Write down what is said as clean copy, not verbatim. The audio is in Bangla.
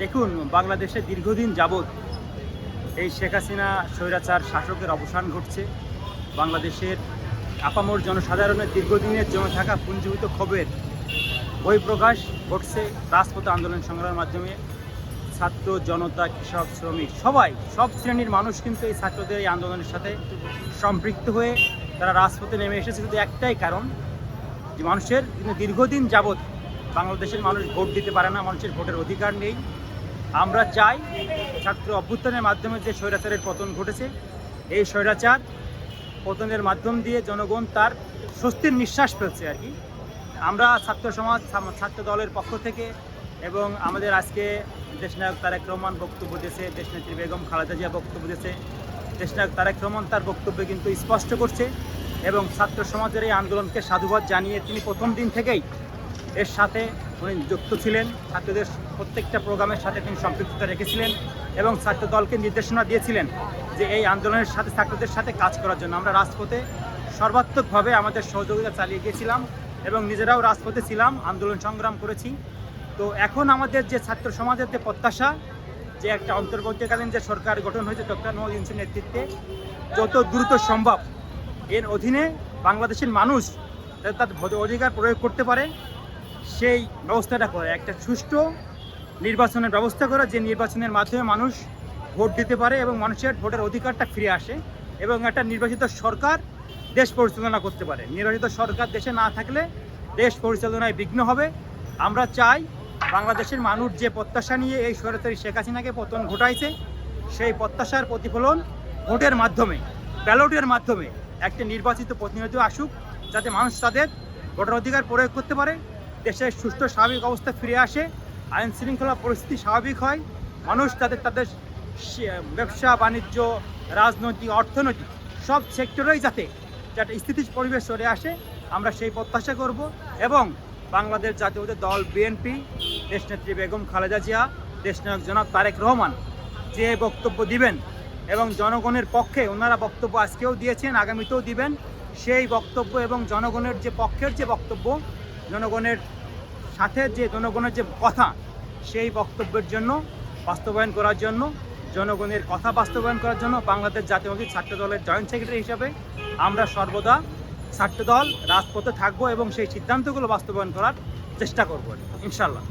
দেখুন, বাংলাদেশে দীর্ঘদিন যাবৎ এই শেখ হাসিনা স্বৈরাচার শাসকের অবসান ঘটছে। বাংলাদেশের আপামর জনসাধারণের দীর্ঘদিনের জমে থাকা পুঞ্জীভূত ক্ষোভের বহিঃপ্রকাশ ঘটছে রাজপথে আন্দোলন সংগ্রামের মাধ্যমে। ছাত্র, জনতা, কৃষক, শ্রমিক সব শ্রেণীর মানুষ কিন্তু এই ছাত্রদের এই আন্দোলনের সাথে সম্পৃক্ত হয়ে তারা রাজপথে নেমে এসেছে। শুধু একটাই কারণ যে মানুষের কিন্তু দীর্ঘদিন যাবৎ বাংলাদেশের মানুষ ভোট দিতে পারে না, মানুষের ভোটের অধিকার নেই। আমরা চাই ছাত্র অভ্যুত্থানের মাধ্যমে যে স্বৈরাচারের পতন ঘটেছে, এই স্বৈরাচার পতনের মাধ্যম দিয়ে জনগণ তার স্বস্তির নিঃশ্বাস ফেলছে আর কি। আমরা ছাত্র সমাজ, ছাত্র দলের পক্ষ থেকে এবং আমাদের আজকে দেশনায়ক তারেক রহমান বক্তব্য দিয়েছে, দেশনেত্রী বেগম খালেদা জিয়া বক্তব্য দিয়েছে। দেশনায়ক তারেক রহমান তার বক্তব্যে কিন্তু স্পষ্ট করছে এবং ছাত্র সমাজের এই আন্দোলনকে সাধুবাদ জানিয়ে তিনি প্রথম দিন থেকেই এর সাথে উনি যুক্ত ছিলেন। ছাত্রদের প্রত্যেকটা প্রোগ্রামের সাথে তিনি সম্পৃক্ততা রেখেছিলেন এবং ছাত্র দলকে নির্দেশনা দিয়েছিলেন যে এই আন্দোলনের সাথে ছাত্রদের সাথে কাজ করার জন্য। আমরা রাজপথে সর্বাত্মকভাবে আমাদের সহযোগিতা চালিয়ে গিয়েছিলাম এবং নিজেরাও রাজপথে ছিলাম, আন্দোলন সংগ্রাম করেছি। তো এখন আমাদের যে ছাত্র সমাজের যে প্রত্যাশা, যে একটা অন্তর্বর্তীকালীন যে সরকার গঠন হয়েছে ডক্টর মোহাম্মদ ইউনূসের নেতৃত্বে, যত দ্রুত সম্ভব এর অধীনে বাংলাদেশের মানুষ তার অধিকার প্রয়োগ করতে পারে সেই ব্যবস্থাটা করে, একটা সুষ্ঠু নির্বাচনের ব্যবস্থা করে, যে নির্বাচনের মাধ্যমে মানুষ ভোট দিতে পারে এবং মানুষের ভোটের অধিকারটা ফিরে আসে এবং একটা নির্বাচিত সরকার দেশ পরিচালনা করতে পারে। নির্বাচিত সরকার দেশে না থাকলে দেশ পরিচালনায় বিঘ্ন হবে। আমরা চাই বাংলাদেশের মানুষ যে প্রত্যাশা নিয়ে এই স্বৈরাচারী শেখ হাসিনাকে পতন ঘটাইছে, সেই প্রত্যাশার প্রতিফলন ভোটের মাধ্যমে, ব্যালটের মাধ্যমে একটা নির্বাচিত প্রতিনিধি আসুক, যাতে মানুষ তাদের ভোটার অধিকার প্রয়োগ করতে পারে, দেশের সুষ্ঠু স্বাভাবিক অবস্থা ফিরে আসে, আইন শৃঙ্খলা পরিস্থিতি স্বাভাবিক হয়, মানুষ তাদের ব্যবসা বাণিজ্য, রাজনৈতিক, অর্থনৈতিক সব সেক্টরেই যাতে একটা স্থিতিশ পরিবেশ চলে আসে, আমরা সেই প্রত্যাশা করব। এবং বাংলাদেশ জাতীয়তাবাদী দল বিএনপি, দেশনেত্রী বেগম খালেদা জিয়া, দেশনায়ক জনাব তারেক রহমান যে বক্তব্য দিবেন এবং জনগণের পক্ষে ওনারা বক্তব্য আজকেও দিয়েছেন, আগামীতেও দিবেন, সেই বক্তব্য এবং জনগণের যে পক্ষের যে বক্তব্য, জনগণের সাথে যে জনগণের যে কথা, সেই বক্তব্যের জন্য বাস্তবায়ন করার জন্য, জনগণের কথা বাস্তবায়ন করার জন্য বাংলাদেশ জাতীয়তাবাদী ছাত্র দলের জয়েন্ট সেক্রেটারি হিসাবে আমরা সর্বদা ছাত্রদল রাজপথে থাকবো এবং সেই সিদ্ধান্তগুলো বাস্তবায়ন করার চেষ্টা করবো ইনশাল্লাহ।